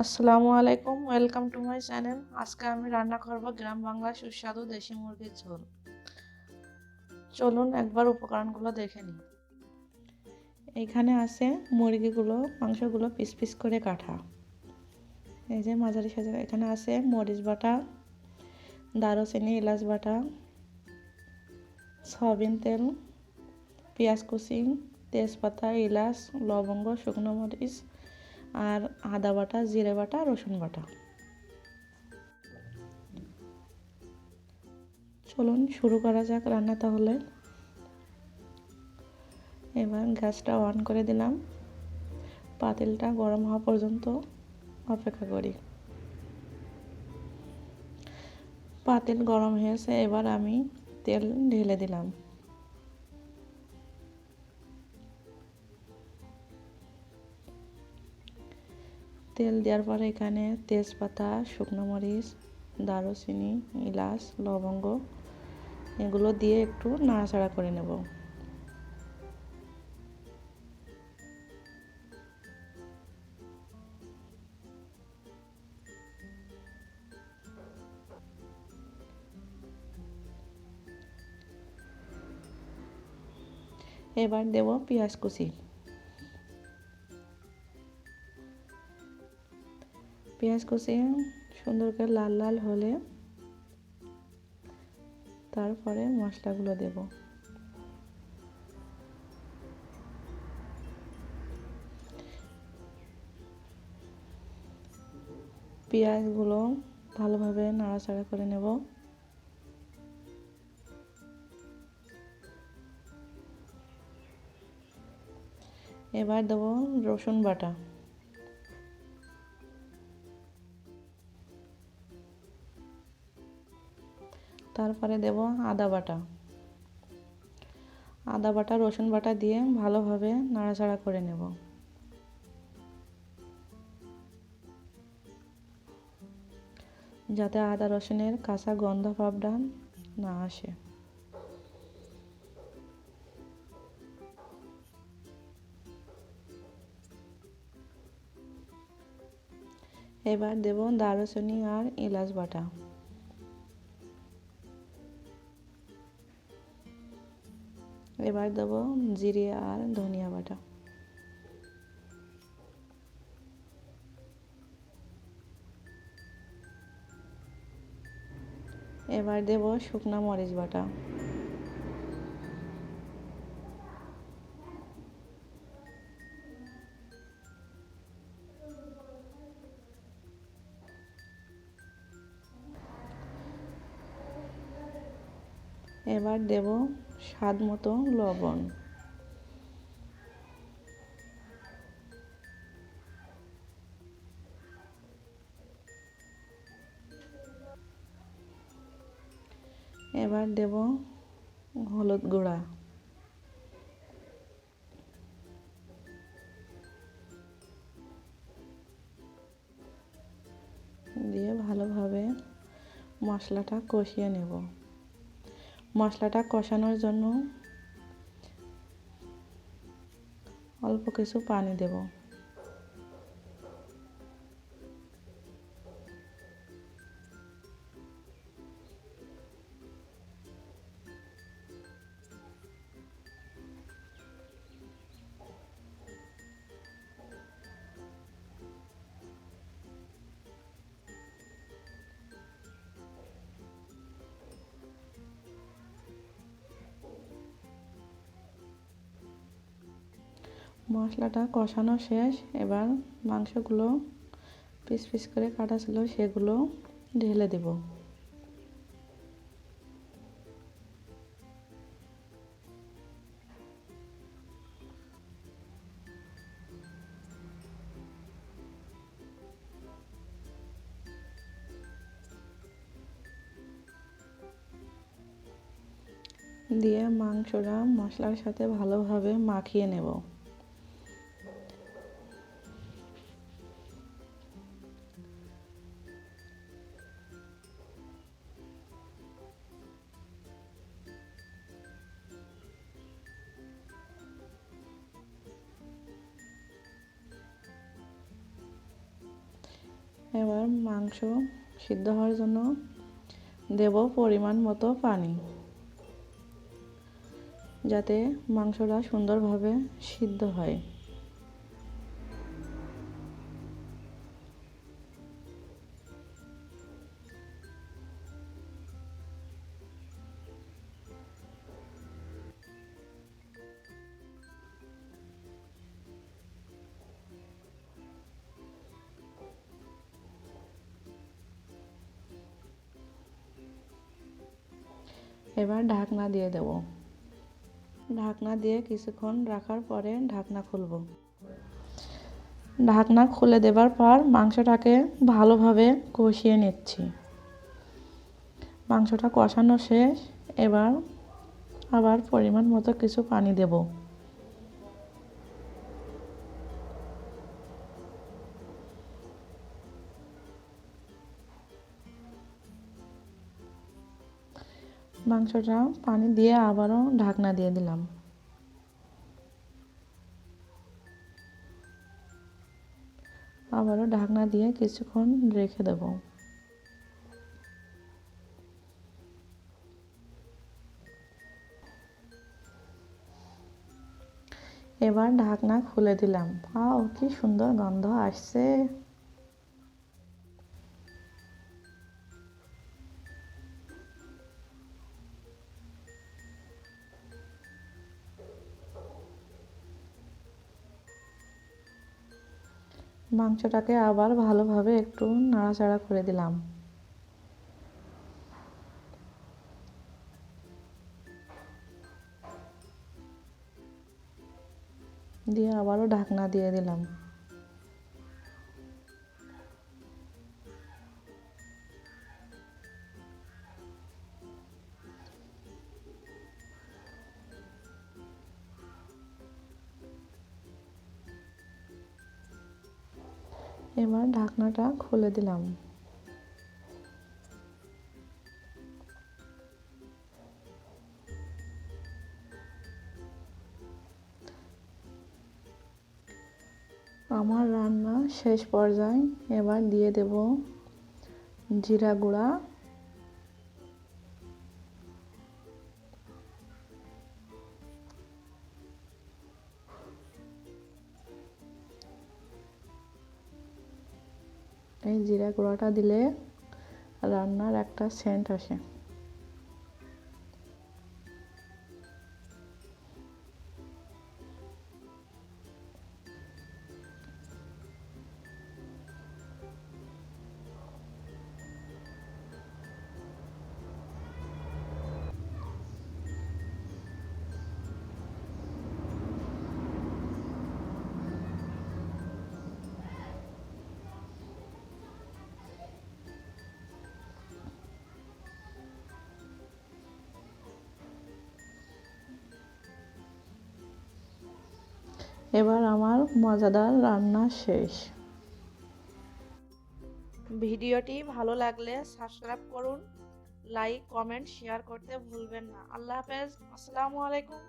আসসালামু আলাইকুম, welcome to my channel. আজকে আমি রান্না করব গ্রাম বাংলার সুস্বাদু দেশি মুরগির ঝোল। চলুন একবার উপকরণগুলো দেখে নিই। এইখানে আছে মুরগিগুলো, মাংসগুলো পিস পিস করে কাটা। এই যে মাঝারি সাইজের। এখানে আছে মরিচ বাটা, দারুচিনি, এলাচ বাটা, সয়াবিন তেল, পেঁয়াজ কুচি, তেজপাতা, এলাচ, লবঙ্গ, শুকনো মরিচ আর আদা বাটা, জিরে বাটা, রসুন বাটা। চলুন শুরু করা যাক রান্না তাহলে। এবার গ্যাসটা অন করে দিলাম, পাতিলটা গরম হওয়া পর্যন্ত অপেক্ষা করি। পাতিল গরম হয়েছে, এবার আমি তেল ঢেলে দিলাম। তেল দেওয়ার পরে এখানে তেজপাতা, শুকনো মরিচ, দারুচিনি, এলাচ, লবঙ্গ এগুলো দিয়ে একটু নাড়াচাড়া করে নেব। এবার দেব পেঁয়াজ কুচি। পেঁয়াজ কুচি সুন্দর করে লাল লাল হলে তারপরে মশলাগুলো দেব। পেঁয়াজগুলো ভালোভাবে নাড়াচাড়া করে নেব। এবার দেব রসুন বাটা। তারপরে দেব আদা বাটা। আদা বাটা, রসুন বাটা দিয়ে ভালোভাবে নাড়াচাড়া করে নেব। যাতে আদা রসুনের কাঁচা গন্ধ ভাবটা না আসে। এবার দেব দারুচিনি আর এলাচ বাটা। এবার দেব জিরে আর ধনিয়া বাটা। এবার দেব শুকনো মরিচ বাটা। এবার দেব স্বাদ মতো লবণ। এবার দেব হলুদ গুঁড়া। দিয়ে ভালোভাবে মশলাটা কষিয়ে নেব। মশলাটা কষানোর জন্য অল্প কিছু পানি দেব। মশলাটা কষানো শেষ। এবার মাংসগুলো পিস পিস করে কাটা ছিল সেগুলো ঢেলে দেব। দিয়ে মাংসটা মশলার সাথে ভালোভাবে মাখিয়ে নেব। এবার মাংস সিদ্ধ হওয়ার জন্য দেব পরিমাণ মতো পানি, যাতে মাংসটা সুন্দরভাবে সিদ্ধ হয়। এবার ঢাকনা দিয়ে দেব। ঢাকনা দিয়ে কিছুক্ষণ রাখার পরে ঢাকনা খুলব। ঢাকনা খুলে দেবার পর মাংসটাকে ভালোভাবে কষিয়ে নিচ্ছি। মাংসটা কষানো শেষ। এবার আবার পরিমাণ মতো কিছু পানি দেব। মাংসটা পানি দিয়ে আবারও ঢাকনা দিয়ে দিলাম। আবারও ঢাকনা দিয়ে কিছুক্ষণ রেখে দেব। এবার ঢাকনা খুলে দিলাম। ওয়াও, কি সুন্দর গন্ধ আসছে। মাংসটাকে আবার ভালোভাবে একটু নাড়াচাড়া করে দিলাম। দিয়ে আবারও ঢাকনা দিয়ে দিলাম। এবার ঢাকনাটা খুলে দিলাম। আমার রান্না শেষ পর্যায়ে। এবার দিয়ে দেব জিরা গুঁড়া, এই জিরা গুঁড়াটা দিলে রান্নার একটা সেন্ট আসে। এবার আমার মজাদার রান্না শেষ। ভিডিওটি ভালো লাগলে সাবস্ক্রাইব করুন, লাইক, কমেন্ট, শেয়ার করতে ভুলবেন না। আল্লাহ হাফেজ। আসসালামু আলাইকুম।